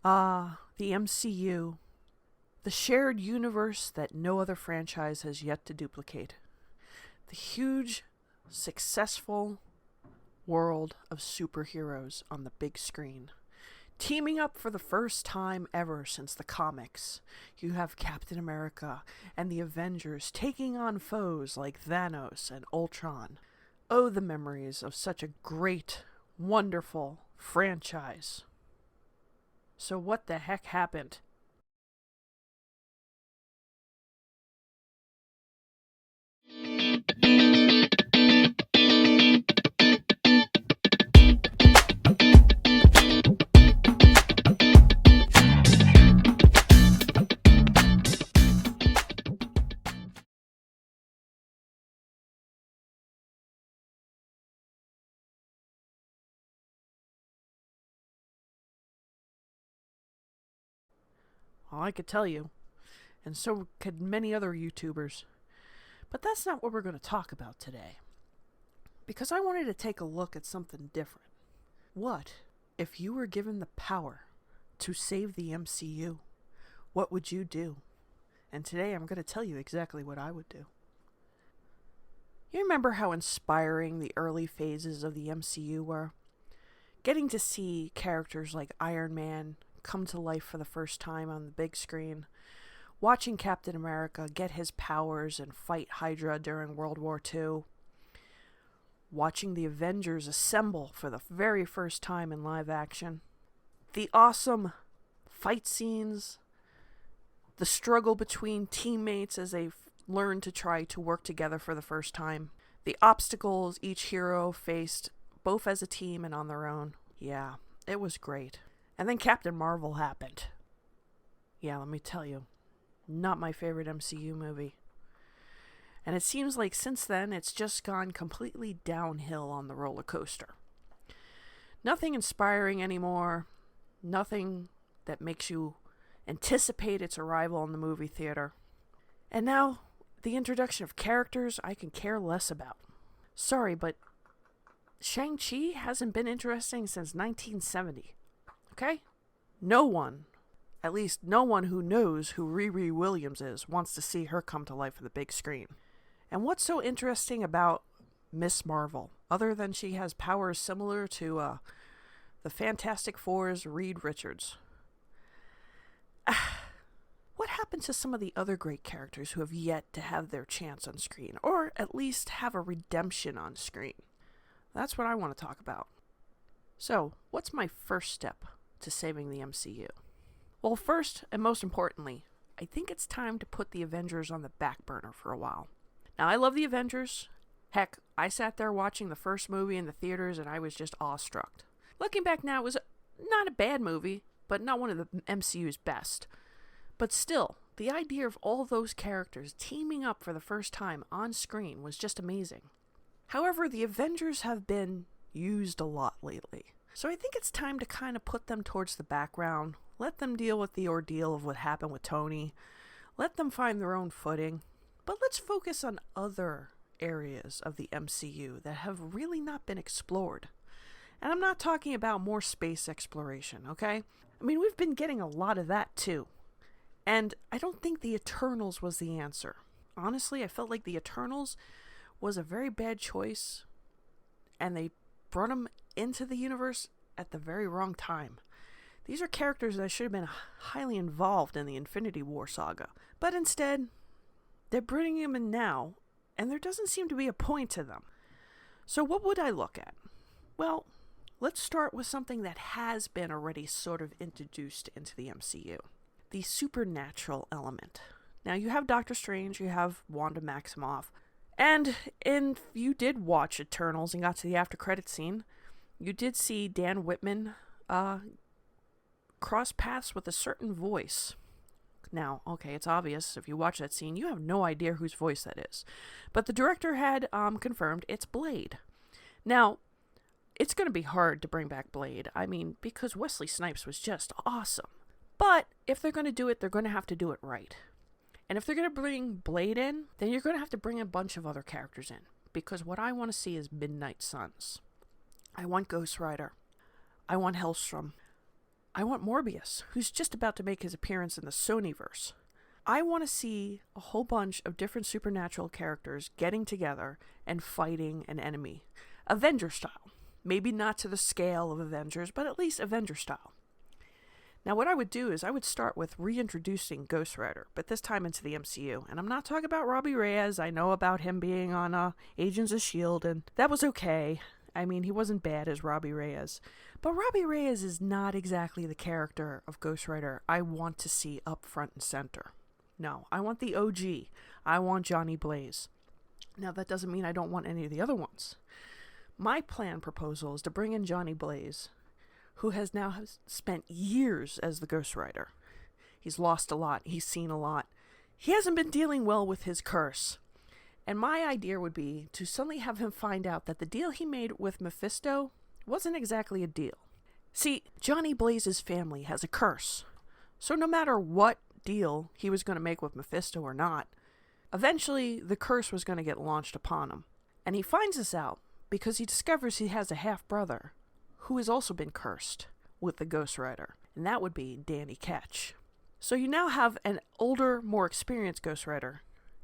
The MCU. The shared universe that no other franchise has yet to duplicate. The huge, successful world of superheroes on the big screen. Teaming up for the first time ever since the comics. You have Captain America and the Avengers taking on foes like Thanos and Ultron. Oh, the memories of such a great, wonderful franchise. So what the heck happened? Well, I could tell you, and so could many other YouTubers. But that's not what we're going to talk about today. Because I wanted to take a look at something different. What if you were given the power to save the MCU? What would you do? And today I'm going to tell you exactly what I would do. You remember how inspiring the early phases of the MCU were? Getting to see characters like Iron Man come to life for the first time on the big screen, watching Captain America get his powers and fight Hydra during World War II, watching the Avengers assemble for the very first time in live action, the awesome fight scenes, the struggle between teammates as they learn to try to work together for the first time, the obstacles each hero faced both as a team and on their own. Yeah, it was great. And then Captain Marvel happened. Yeah, let me tell you, not my favorite MCU movie. And it seems like since then, it's just gone completely downhill on the roller coaster. Nothing inspiring anymore. Nothing that makes you anticipate its arrival in the movie theater. And now, the introduction of characters I can care less about. Sorry, but Shang-Chi hasn't been interesting since 1970. Okay? No one, at least no one who knows who Riri Williams is, wants to see her come to life on the big screen. And what's so interesting about Miss Marvel, other than she has powers similar to the Fantastic Four's Reed Richards? What happened to some of the other great characters who have yet to have their chance on screen, or at least have a redemption on screen? That's what I want to talk about. So, what's my first step to saving the MCU? Well, first and most importantly, I think it's time to put the Avengers on the back burner for a while. Now, I love the Avengers. Heck, I sat there watching the first movie in the theaters and I was just awestruck. Looking back now, it was not a bad movie, but not one of the MCU's best. But still, the idea of all those characters teaming up for the first time on screen was just amazing. However, the Avengers have been used a lot lately. So I think it's time to kind of put them towards the background, let them deal with the ordeal of what happened with Tony, let them find their own footing, but let's focus on other areas of the MCU that have really not been explored. And I'm not talking about more space exploration, okay? I mean, we've been getting a lot of that too. And I don't think the Eternals was the answer. Honestly, I felt like the Eternals was a very bad choice, and they brought them into the universe at the very wrong time. These are characters that should have been highly involved in the Infinity War saga, but instead, they're bringing them in now, and there doesn't seem to be a point to them. So what would I look at? Well, let's start with something that has been already sort of introduced into the MCU. The supernatural element. Now, you have Doctor Strange, you have Wanda Maximoff, and if you did watch Eternals and got to the after credit scene, you did see Dan Whitman cross paths with a certain voice. Now, okay, it's obvious if you watch that scene, you have no idea whose voice that is. But the director had confirmed it's Blade. Now, it's going to be hard to bring back Blade. I mean, because Wesley Snipes was just awesome. But if they're going to do it, they're going to have to do it right. And if they're going to bring Blade in, then you're going to have to bring a bunch of other characters in. Because what I want to see is Midnight Suns. I want Ghost Rider. I want Hellstrom. I want Morbius, who's just about to make his appearance in the Sonyverse. I want to see a whole bunch of different supernatural characters getting together and fighting an enemy. Avenger style. Maybe not to the scale of Avengers, but at least Avenger style. Now what I would do is I would start with reintroducing Ghost Rider, but this time into the MCU. And I'm not talking about Robbie Reyes. I know about him being on Agents of S.H.I.E.L.D. and that was okay. I mean, he wasn't bad as Robbie Reyes. But Robbie Reyes is not exactly the character of Ghost Rider I want to see up front and center. No, I want the OG. I want Johnny Blaze. Now, that doesn't mean I don't want any of the other ones. My proposal is to bring in Johnny Blaze, who has now spent years as the Ghost Rider. He's lost a lot. He's seen a lot. He hasn't been dealing well with his curse. And my idea would be to suddenly have him find out that the deal he made with Mephisto wasn't exactly a deal. See, Johnny Blaze's family has a curse. So no matter what deal he was going to make with Mephisto or not, eventually the curse was going to get launched upon him. And he finds this out because he discovers he has a half-brother who has also been cursed with the Ghost Rider. And that would be Danny Ketch. So you now have an older, more experienced Ghost Rider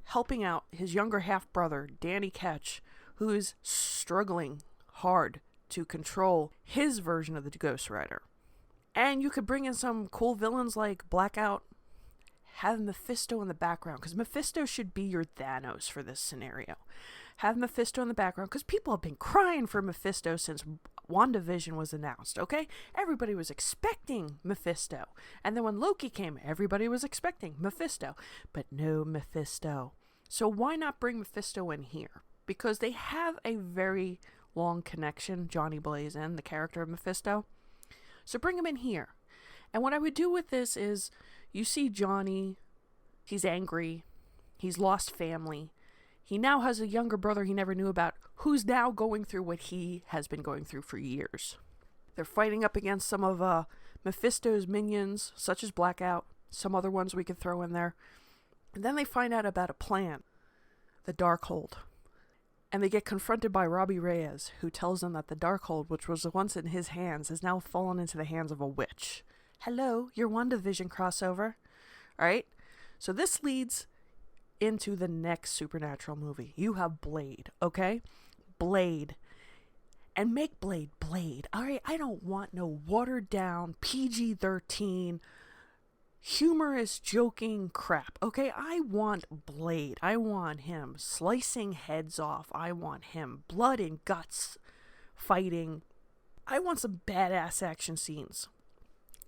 helping out his younger half-brother, Danny Ketch, who is struggling hard to control his version of the Ghost Rider. And you could bring in some cool villains like Blackout, have Mephisto in the background, because Mephisto should be your Thanos for this scenario. Have Mephisto in the background, because people have been crying for Mephisto since WandaVision was announced, okay? Everybody was expecting Mephisto. And then when Loki came, everybody was expecting Mephisto. But no Mephisto. So why not bring Mephisto in here? Because they have a very long connection, Johnny Blaze and the character of Mephisto. So bring him in here. And what I would do with this is, you see Johnny, he's angry, he's lost family. He now has a younger brother he never knew about, who's now going through what he has been going through for years. They're fighting up against some of Mephisto's minions, such as Blackout, some other ones we could throw in there. And then they find out about a plan, the Darkhold. And they get confronted by Robbie Reyes, who tells them that the Darkhold, which was once in his hands, has now fallen into the hands of a witch. Hello, your WandaVision crossover. Alright? So this leads into the next supernatural movie. You have Blade, okay? Blade. And make Blade Blade. Alright, I don't want no watered down PG-13 humorous joking crap, okay? I want Blade. I want him slicing heads off. I want him blood and guts fighting. I want some badass action scenes.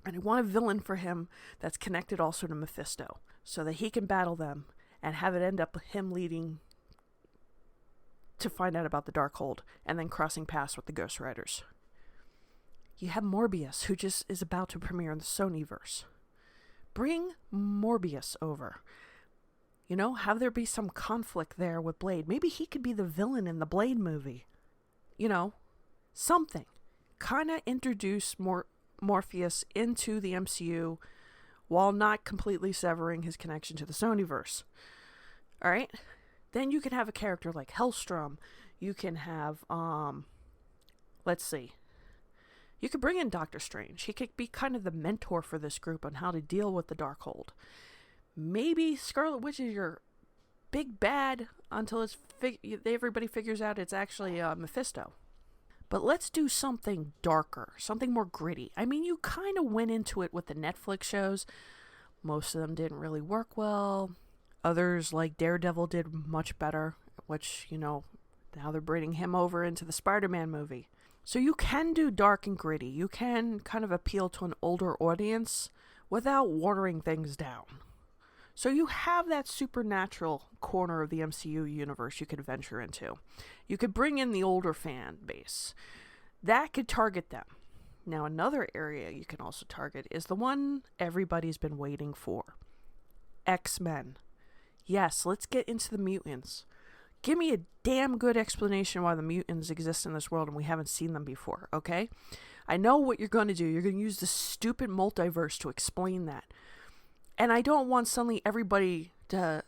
And I want a villain for him that's connected also to Mephisto, so that he can battle them and have it end up with him leading to find out about the Darkhold and then crossing paths with the Ghost Riders. You have Morbius, who just is about to premiere in the Sonyverse. Bring Morbius over. You know, have there be some conflict there with Blade. Maybe he could be the villain in the Blade movie. You know, something. Kind of introduce Morpheus into the MCU while not completely severing his connection to the Sonyverse. Alright? Then you can have a character like Hellstrom. You can have, let's see. You could bring in Doctor Strange. He could be kind of the mentor for this group on how to deal with the Darkhold. Maybe Scarlet Witch is your big bad until everybody figures out it's actually Mephisto. But let's do something darker, something more gritty. I mean, you kind of went into it with the Netflix shows. Most of them didn't really work well. Others, like Daredevil, did much better, which, you know, now they're bringing him over into the Spider-Man movie. So you can do dark and gritty. You can kind of appeal to an older audience without watering things down. So you have that supernatural corner of the MCU universe you could venture into. You could bring in the older fan base. That could target them. Now another area you can also target is the one everybody's been waiting for. X-Men. Yes, let's get into the mutants. Give me a damn good explanation why the mutants exist in this world and we haven't seen them before, okay? I know what you're going to do. You're going to use the stupid multiverse to explain that. And I don't want suddenly everybody to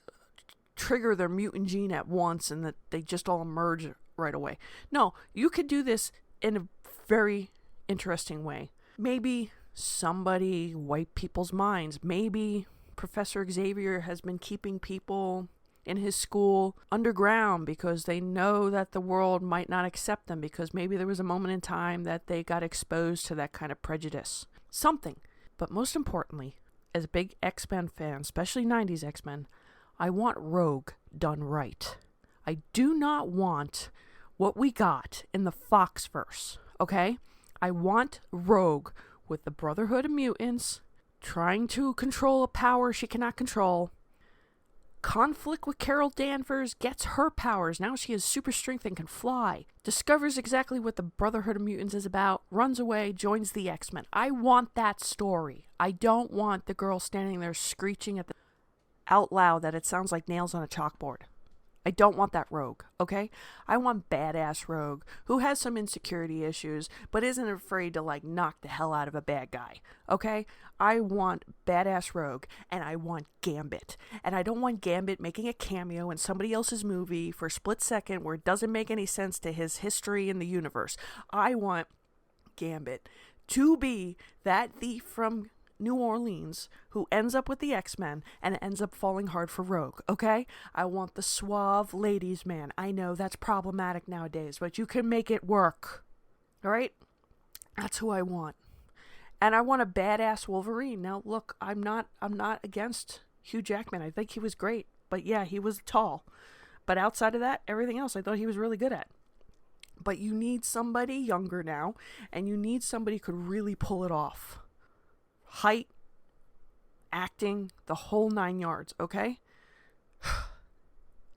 trigger their mutant gene at once and that they just all emerge right away. No, you could do this in a very interesting way. Maybe somebody wipe people's minds. Maybe Professor Xavier has been keeping people in his school underground because they know that the world might not accept them, because maybe there was a moment in time that they got exposed to that kind of prejudice. Something. But most importantly, as a big X-Men fan, especially 90s X-Men, I want Rogue done right. I do not want what we got in the Foxverse, okay? I want Rogue with the Brotherhood of Mutants, trying to control a power she cannot control. Conflict with Carol Danvers, gets her powers. Now she has super strength and can fly. Discovers exactly what the Brotherhood of Mutants is about. Runs away, joins the X-Men. I want that story. I don't want the girl standing there screeching out loud that it sounds like nails on a chalkboard. I don't want that Rogue, okay? I want badass Rogue who has some insecurity issues but isn't afraid to knock the hell out of a bad guy, okay? I want badass Rogue, and I want Gambit. And I don't want Gambit making a cameo in somebody else's movie for a split second where it doesn't make any sense to his history in the universe. I want Gambit to be that thief from New Orleans who ends up with the X-Men and ends up falling hard for Rogue, okay? I want the suave ladies man. I know that's problematic nowadays, but you can make it work. All right? That's who I want. And I want a badass Wolverine. Now, look, I'm not against Hugh Jackman. I think he was great. But yeah, he was tall. But outside of that, everything else I thought he was really good at. But you need somebody younger now, and you need somebody who could really pull it off. Height, acting, the whole 9 yards, okay?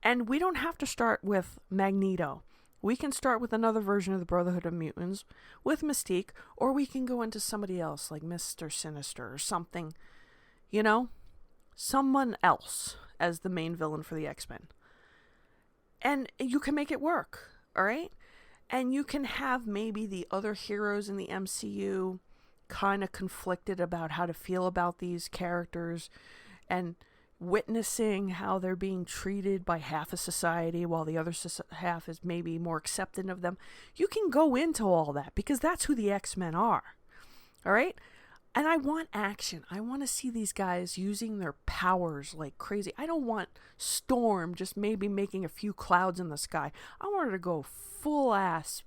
And we don't have to start with Magneto. We can start with another version of the Brotherhood of Mutants with Mystique, or we can go into somebody else like Mr. Sinister or something, someone else as the main villain for the X-Men. And you can make it work, all right? And you can have maybe the other heroes in the MCU kind of conflicted about how to feel about these characters and witnessing how they're being treated by half of society while the other half is maybe more accepting of them. You can go into all that because that's who the X-Men are. All right? And I want action. I want to see these guys using their powers like crazy. I don't want Storm just maybe making a few clouds in the sky. I want her to go full ass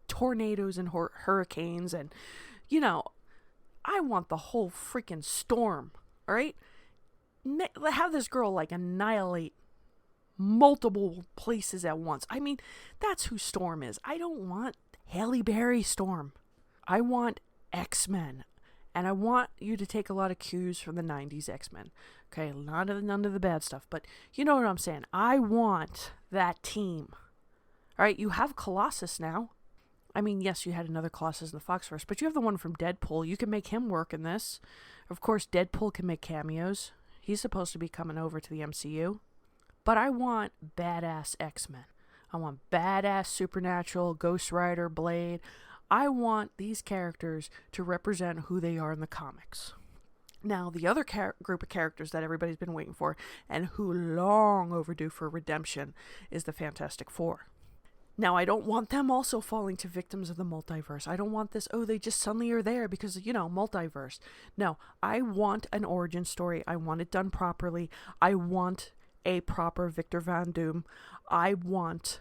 tornadoes and hurricanes and, I want the whole freaking storm, all right? Have this girl annihilate multiple places at once. I mean, that's who Storm is. I don't want Halle Berry Storm. I want X-Men. And I want you to take a lot of cues from the 90s X-Men. Okay, none of the bad stuff, but you know what I'm saying. I want that team. All right, you have Colossus now. I mean, yes, you had another Colossus in the Foxverse, but you have the one from Deadpool. You can make him work in this. Of course, Deadpool can make cameos. He's supposed to be coming over to the MCU. But I want badass X-Men. I want badass Supernatural, Ghost Rider, Blade. I want these characters to represent who they are in the comics. Now, the other group of characters that everybody's been waiting for, and who long overdue for redemption, is the Fantastic Four. Now, I don't want them also falling to victims of the multiverse. I don't want this, they just suddenly are there because, multiverse. No, I want an origin story. I want it done properly. I want a proper Victor Von Doom. I want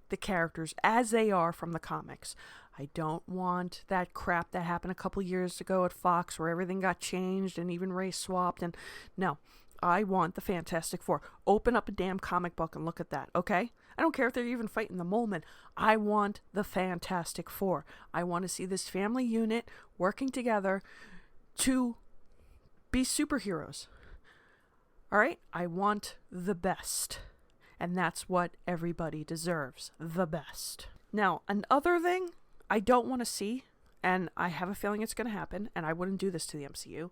the characters as they are from the comics. I don't want that crap that happened a couple years ago at Fox where everything got changed and even race swapped. And no, I want the Fantastic Four. Open up a damn comic book and look at that, okay? I don't care if they're even fighting the Mole Men. I want the Fantastic Four. I want to see this family unit working together to be superheroes. All right? I want the best. And that's what everybody deserves. The best. Now, another thing I don't want to see, and I have a feeling it's going to happen, and I wouldn't do this to the MCU,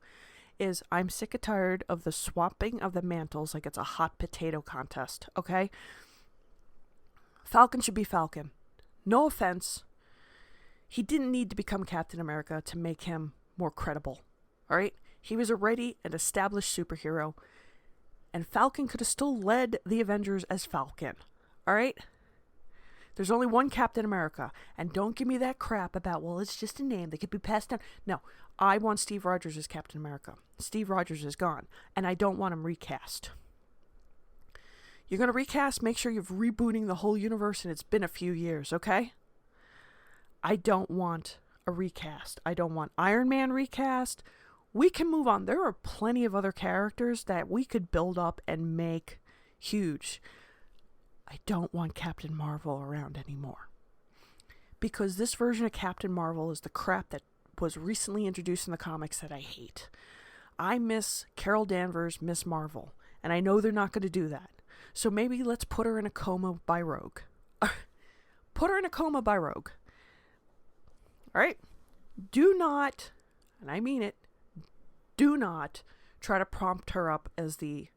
is I'm sick and tired of the swapping of the mantles like it's a hot potato contest, okay? Falcon should be Falcon. No offense. He didn't need to become Captain America to make him more credible, all right? He was already an established superhero, and Falcon could have still led the Avengers as Falcon, all right? There's only one Captain America. And don't give me that crap about, well, it's just a name. They could be passed down. No, I want Steve Rogers as Captain America. Steve Rogers is gone. And I don't want him recast. You're going to recast, make sure you're rebooting the whole universe, and it's been a few years, okay? I don't want a recast. I don't want Iron Man recast. We can move on. There are plenty of other characters that we could build up and make huge. I don't want Captain Marvel around anymore. Because this version of Captain Marvel is the crap that was recently introduced in the comics that I hate. I miss Carol Danvers, Miss Marvel. And I know they're not going to do that. So maybe let's put her in a coma by Rogue. Put her in a coma by Rogue. Alright? Do not, and I mean it, do not try to prompt her up as the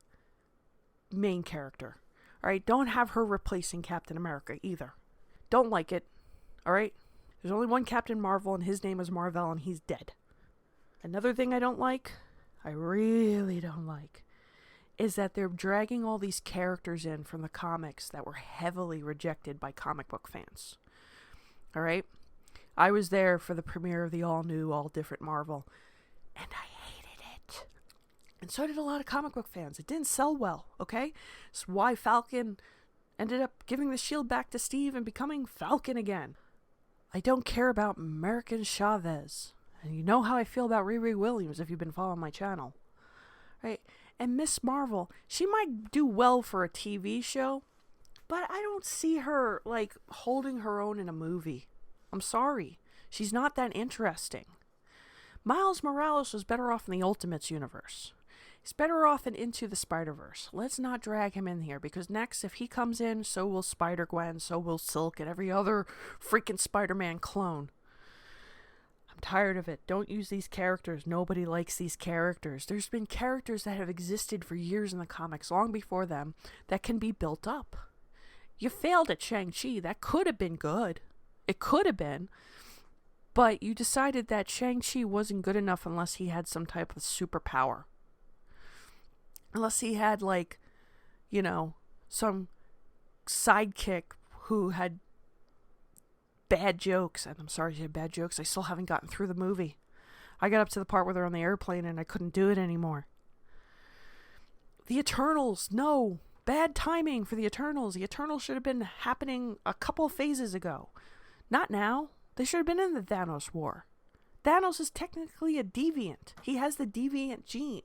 main character. Alright? Don't have her replacing Captain America either. Don't like it. Alright? There's only one Captain Marvel, and his name is Marvel, and he's dead. Another thing I don't like, I really don't like, is that they're dragging all these characters in from the comics that were heavily rejected by comic book fans. Alright? I was there for the premiere of the all-new, all-different Marvel, and I hated it. And so did a lot of comic book fans. It didn't sell well, okay? It's why Falcon ended up giving the shield back to Steve and becoming Falcon again. I don't care about American Chavez. And you know how I feel about Riri Williams if you've been following my channel. Right? And Miss Marvel, she might do well for a TV show, but I don't see her, like, holding her own in a movie. I'm sorry. She's not that interesting. Miles Morales was better off in the Ultimates universe. He's better off in Into the Spider-Verse. Let's not drag him in here, because next, if he comes in, so will Spider-Gwen, so will Silk, and every other freaking Spider-Man clone. I'm tired of it. Don't use these characters. Nobody likes these characters. There's been characters that have existed for years in the comics, long before them, that can be built up. You failed at Shang-Chi. That could have been good. It could have been. But you decided that Shang-Chi wasn't good enough unless he had some type of superpower. Unless he had, like, you know, some sidekick who had bad jokes. And I'm sorry he had bad jokes. I still haven't gotten through the movie. I got up to the part where they're on the airplane and I couldn't do it anymore. The Eternals, no. Bad timing for the Eternals. The Eternals should have been happening a couple of phases ago. Not now. They should have been in the Thanos war. Thanos is technically a deviant. He has the deviant gene.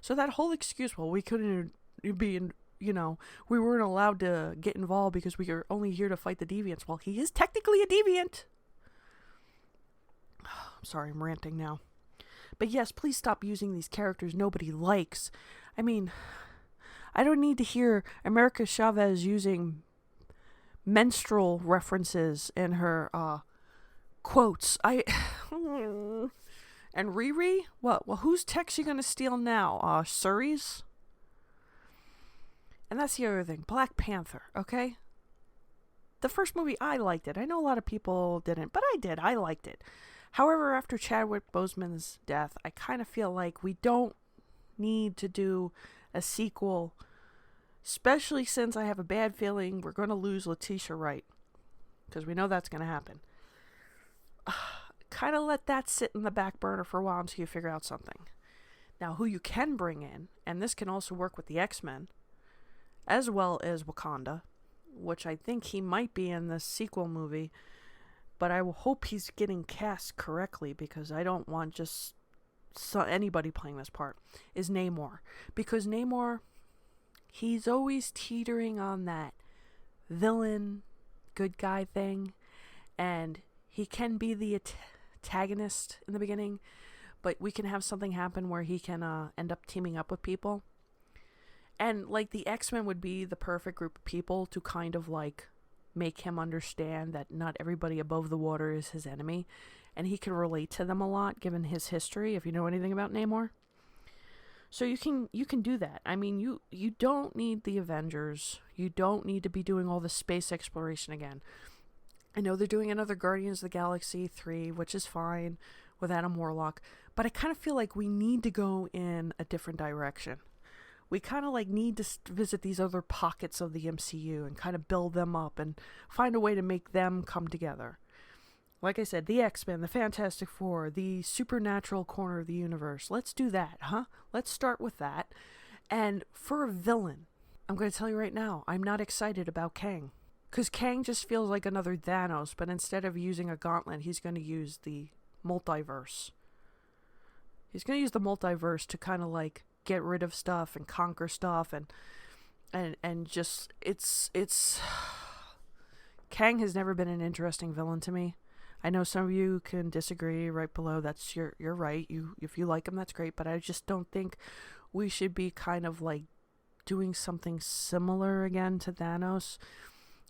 So that whole excuse, well, we couldn't be in, you know, we weren't allowed to get involved because we are only here to fight the deviants. Well, he is technically a deviant. I'm sorry, I'm ranting now. But yes, please stop using these characters nobody likes. I mean, I don't need to hear America Chavez using menstrual references in her quotes. And Riri? What? Well, whose tech she gonna steal now? Suri's? And that's the other thing. Black Panther, okay? The first movie, I liked it. I know a lot of people didn't, but I did. I liked it. However, after Chadwick Boseman's death, I kind of feel like we don't need to do a sequel, especially since I have a bad feeling we're going to lose Letitia Wright, because we know that's going to happen. Kind of let that sit in the back burner for a while until you figure out something. Now, who you can bring in, and this can also work with the X-Men, as well as Wakanda, which I think he might be in the sequel movie, but I will hope he's getting cast correctly, because I don't want just anybody playing this part, is Namor. Because Namor, he's always teetering on that villain, good guy thing, and he can be the antagonist in the beginning, but we can have something happen where he can end up teaming up with people. And, like, the X-Men would be the perfect group of people to kind of, like, make him understand that not everybody above the water is his enemy. And he can relate to them a lot, given his history, if you know anything about Namor. So you can do that. I mean, you don't need the Avengers. You don't need to be doing all the space exploration again. I know they're doing another Guardians of the Galaxy 3, which is fine, with Adam Warlock. But I kind of feel like we need to go in a different direction. We kind of like need to visit these other pockets of the MCU and kind of build them up and find a way to make them come together. Like I said, the X-Men, the Fantastic Four, the supernatural corner of the universe. Let's do that, huh? Let's start with that. And for a villain, I'm going to tell you right now, I'm not excited about Kang. Because Kang just feels like another Thanos, but instead of using a gauntlet, he's going to use the multiverse. He's going to use the multiverse to kind of like get rid of stuff and conquer stuff and just it's Kang has never been an interesting villain to me. I know some of you can disagree right below. That's you're right. If you like him, that's great, but I just don't think we should be kind of like doing something similar again to Thanos.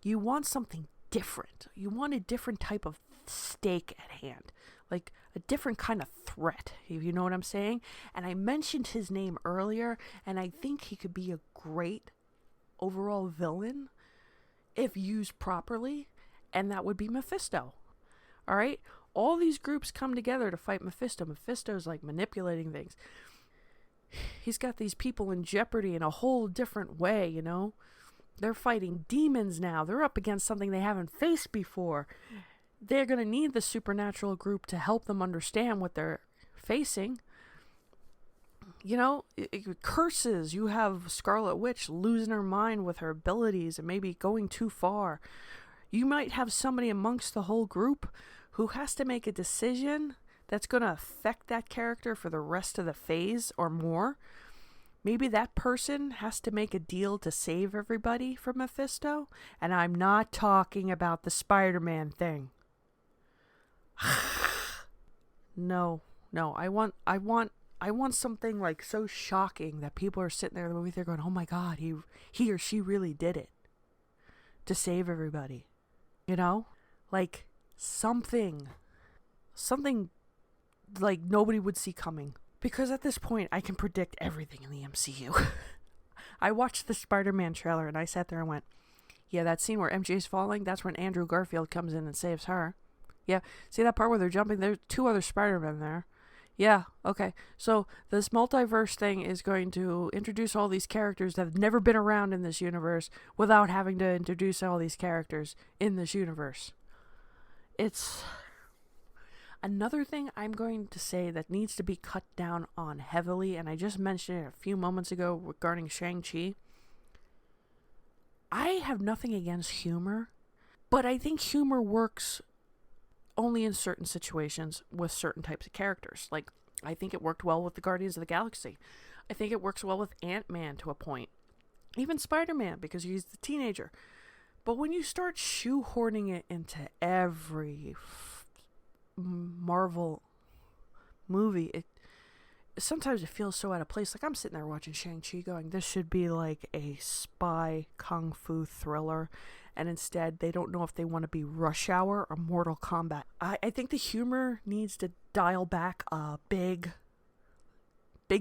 You want something different. You want a different type of stake at hand. Like a different kind of threat, if you know what I'm saying. And I mentioned his name earlier, and I think he could be a great overall villain if used properly, and that would be Mephisto. All right? All these groups come together to fight Mephisto. Mephisto's like manipulating things. He's got these people in jeopardy in a whole different way, you know? They're fighting demons now. They're up against something they haven't faced before. They're going to need the supernatural group to help them understand what they're facing. You know, curses. You have Scarlet Witch losing her mind with her abilities and maybe going too far. You might have somebody amongst the whole group who has to make a decision that's going to affect that character for the rest of the phase or more. Maybe that person has to make a deal to save everybody from Mephisto. And I'm not talking about the Spider-Man thing. No. I want something like so shocking that people are sitting there in the movie theater going, "Oh my God, he or she really did it to save everybody." You know, like something like nobody would see coming. Because at this point, I can predict everything in the MCU. I watched the Spider-Man trailer and I sat there and went, yeah, that scene where MJ's falling, that's when Andrew Garfield comes in and saves her. Yeah, see that part where they're jumping? There's 2 other Spider-Men there. Yeah, okay. So this multiverse thing is going to introduce all these characters that have never been around in this universe without having to introduce all these characters in this universe. It's another thing I'm going to say that needs to be cut down on heavily, and I just mentioned it a few moments ago regarding Shang-Chi. I have nothing against humor, but I think humor works only in certain situations with certain types of characters. Like, I think it worked well with the Guardians of the Galaxy. I think it works well with Ant-Man to a point. Even Spider-Man, because he's the teenager. But when you start shoehorning it into every Marvel movie, sometimes it feels so out of place. Like, I'm sitting there watching Shang-Chi going, this should be like a spy kung fu thriller, and instead they don't know if they want to be Rush Hour or Mortal Kombat. I think the humor needs to dial back big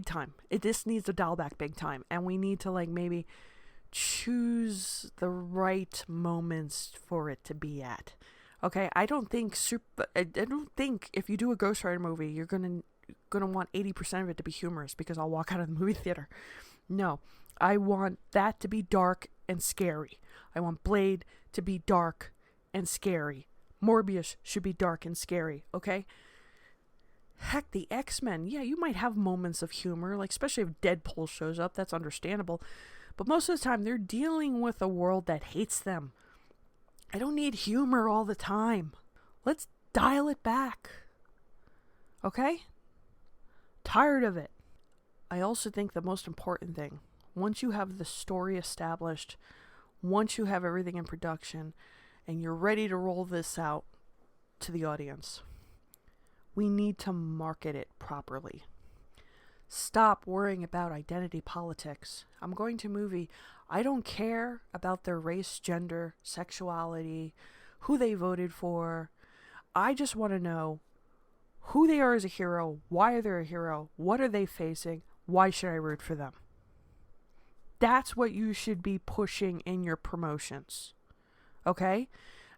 time. It just needs to dial back big time, and we need to like maybe choose the right moments for it to be at. Okay, I don't think if you do a Ghost Rider movie, you're gonna want 80% of it to be humorous because I'll walk out of the movie theater. No, I want that to be dark and scary. I want Blade to be dark and scary. Morbius should be dark and scary, okay? Heck, the X-Men, yeah, you might have moments of humor, like especially if Deadpool shows up, that's understandable. But most of the time, they're dealing with a world that hates them. I don't need humor all the time. Let's dial it back. Okay? Tired of it. I also think the most important thing, once you have the story established, once you have everything in production, and you're ready to roll this out to the audience, we need to market it properly. Stop worrying about identity politics. I'm going to a movie. I don't care about their race, gender, sexuality, who they voted for. I just want to know who they are as a hero, why they're a hero, what are they facing, why should I root for them? That's what you should be pushing in your promotions. Okay?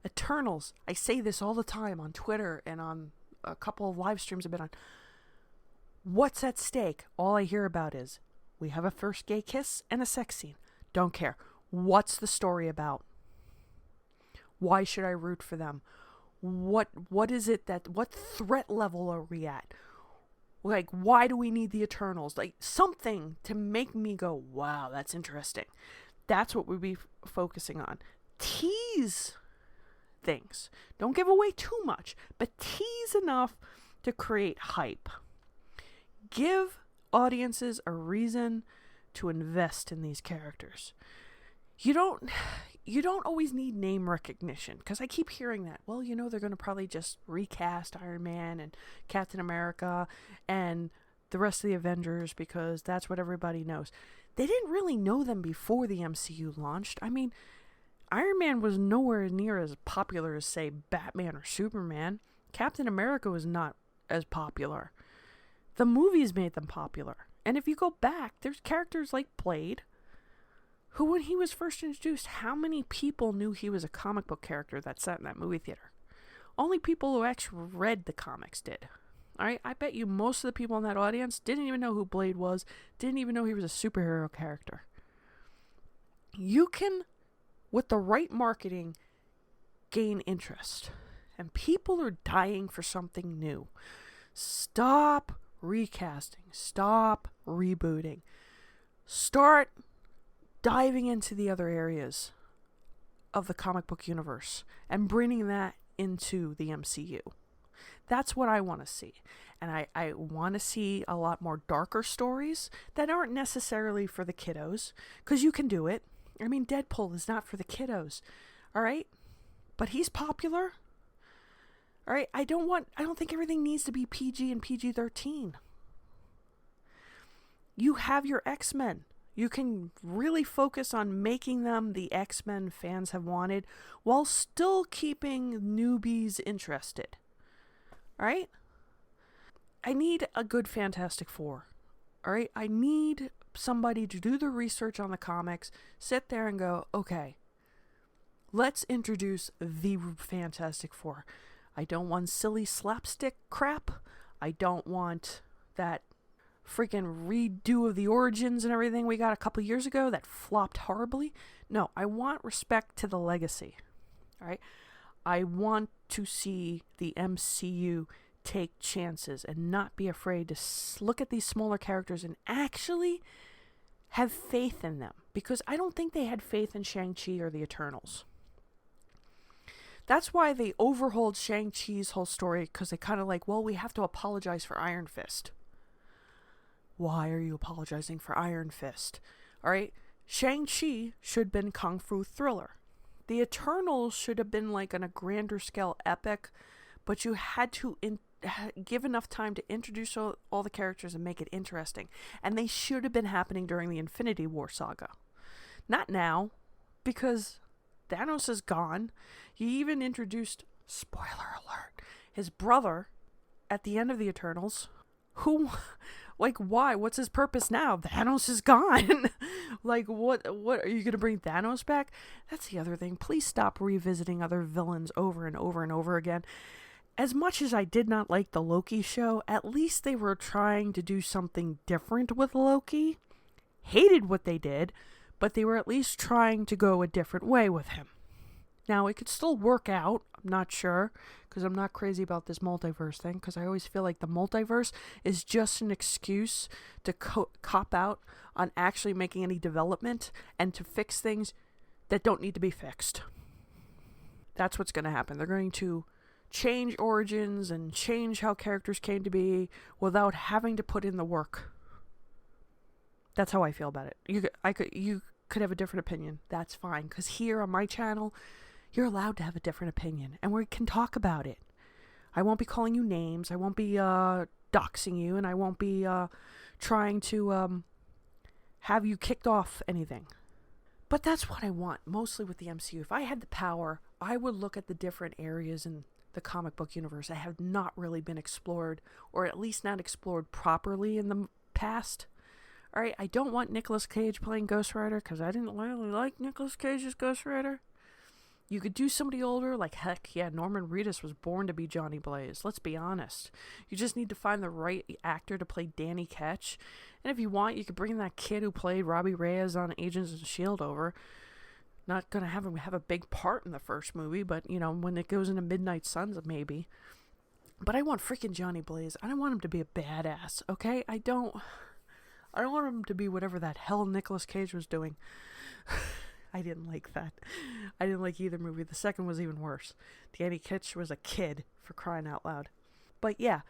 Eternals. I say this all the time on Twitter and on a couple of live streams I've been on. What's at stake? All I hear about is We have a first gay kiss and a sex scene. Don't care. What's the story about? Why should I root for them? What is it what threat level are we at? Like, why do we need the Eternals? Like, something to make me go, wow, that's interesting. That's what we'd be focusing on. Tease things. Don't give away too much, but tease enough to create hype. Give audiences a reason to invest in these characters. You don't always need name recognition, because I keep hearing that. Well, they're going to probably just recast Iron Man and Captain America and the rest of the Avengers because that's what everybody knows. They didn't really know them before the MCU launched. I mean, Iron Man was nowhere near as popular as, say, Batman or Superman. Captain America was not as popular. The movies made them popular. And if you go back, there's characters like Blade, who, when he was first introduced, how many people knew he was a comic book character that sat in that movie theater? Only people who actually read the comics did. Alright, I bet you most of the people in that audience didn't even know who Blade was, didn't even know he was a superhero character. You can, with the right marketing, gain interest. And people are dying for something new. Stop recasting. Stop rebooting. Start diving into the other areas of the comic book universe and bringing that into the MCU. That's what I want to see. And I want to see a lot more darker stories that aren't necessarily for the kiddos, because you can do it. I mean, Deadpool is not for the kiddos, all right? But he's popular. All right, I don't think everything needs to be PG and PG-13. You have your X-Men. You can really focus on making them the X-Men fans have wanted while still keeping newbies interested. Alright? I need a good Fantastic Four. Alright? I need somebody to do the research on the comics, sit there and go, okay, let's introduce the Fantastic Four. I don't want silly slapstick crap. I don't want that freaking redo of the origins and everything we got a couple years ago that flopped horribly. No, I want respect to the legacy. All right? I want to see the MCU take chances and not be afraid to look at these smaller characters and actually have faith in them, because I don't think they had faith in Shang-Chi or the Eternals. That's why they overhauled Shang-Chi's whole story, because they kind of like, well, we have to apologize for Iron Fist. Why are you apologizing for Iron Fist? Alright, Shang-Chi should have been Kung Fu Thriller. The Eternals should have been like on a grander scale epic, but you had to give enough time to introduce all the characters and make it interesting. And they should have been happening during the Infinity War saga. Not now, because Thanos is gone. You even introduced, spoiler alert, his brother at the end of the Eternals, who, like, why? What's his purpose now? Thanos is gone. Like, what are you going to bring Thanos back? That's the other thing. Please stop revisiting other villains over and over and over again. As much as I did not like the Loki show, at least they were trying to do something different with Loki. Hated what they did, but they were at least trying to go a different way with him. Now, it could still work out. I'm not sure, because I'm not crazy about this multiverse thing, because I always feel like the multiverse is just an excuse to cop out on actually making any development and to fix things that don't need to be fixed. That's what's going to happen. They're going to change origins and change how characters came to be without having to put in the work. That's how I feel about it. You could have a different opinion. That's fine, because here on my channel, you're allowed to have a different opinion, and we can talk about it. I won't be calling you names. I won't be doxing you, and I won't be trying to have you kicked off anything. But that's what I want, mostly with the MCU. If I had the power, I would look at the different areas in the comic book universe that have not really been explored, or at least not explored properly in the past. Alright, I don't want Nicolas Cage playing Ghost Rider, because I didn't really like Nicolas Cage's Ghost Rider. You could do somebody older, like, heck yeah, Norman Reedus was born to be Johnny Blaze. Let's be honest. You just need to find the right actor to play Danny Ketch. And if you want, you could bring that kid who played Robbie Reyes on Agents of S.H.I.E.L.D. over. Not going to have him have a big part in the first movie, but, you know, when it goes into Midnight Suns, maybe. But I want freaking Johnny Blaze. I don't want him to be a badass, okay? I don't want him to be whatever that hell Nicolas Cage was doing. I didn't like that. I didn't like either movie. The second was even worse. Danny Ketch was a kid, for crying out loud. But yeah,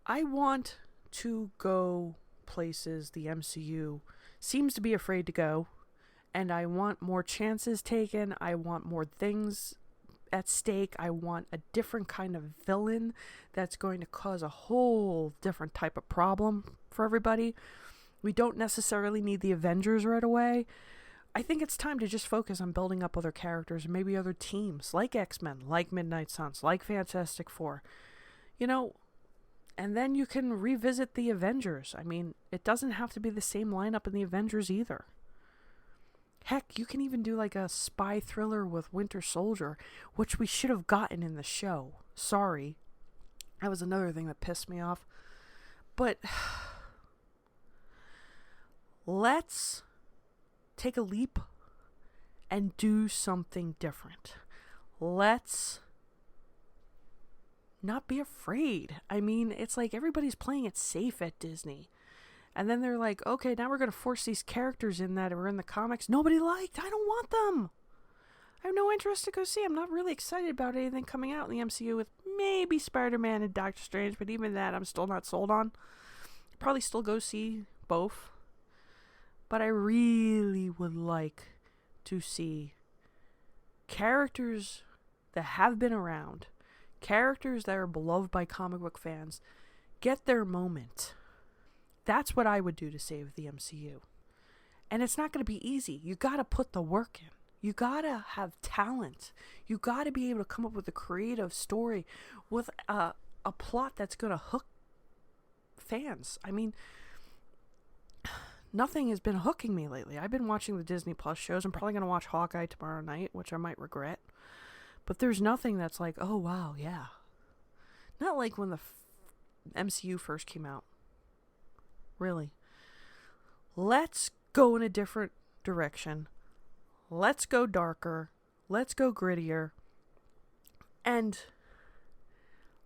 I want to go places the MCU seems to be afraid to go, and I want more chances taken. I want more things at stake. I want a different kind of villain that's going to cause a whole different type of problem for everybody. We don't necessarily need the Avengers right away. I think it's time to just focus on building up other characters and maybe other teams like X-Men, like Midnight Suns, like Fantastic Four. You know, and then you can revisit the Avengers. I mean, it doesn't have to be the same lineup in the Avengers either. Heck, you can even do like a spy thriller with Winter Soldier, which we should have gotten in the show. Sorry. That was another thing that pissed me off. But let's take a leap and do something different. Let's not be afraid. I mean, it's like everybody's playing it safe at Disney. And then they're like, okay, now we're going to force these characters in that were in the comics nobody liked. I don't want them. I have no interest to go see. I'm not really excited about anything coming out in the MCU with maybe Spider-Man and Doctor Strange, but even that I'm still not sold on. Probably still go see both. But I really would like to see characters that have been around, characters that are beloved by comic book fans, get their moment. That's what I would do to save the MCU. And it's not going to be easy. You got to put the work in. You got to have talent. You got to be able to come up with a creative story with a plot that's going to hook fans. I mean, nothing has been hooking me lately. I've been watching the Disney Plus shows. I'm probably going to watch Hawkeye tomorrow night, which I might regret. But there's nothing that's like, oh, wow, yeah. Not like when the MCU first came out. Really. Let's go in a different direction. Let's go darker. Let's go grittier. And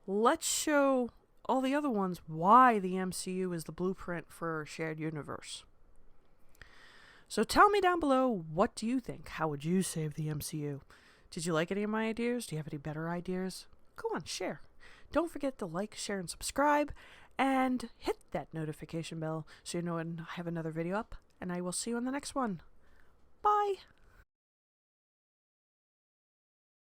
let's show all the other ones why the MCU is the blueprint for a shared universe. So tell me down below, what do you think? How would you save the MCU? Did you like any of my ideas? Do you have any better ideas? Go on, share. Don't forget to like, share, and subscribe. And hit that notification bell so you know when I have another video up. And I will see you on the next one. Bye!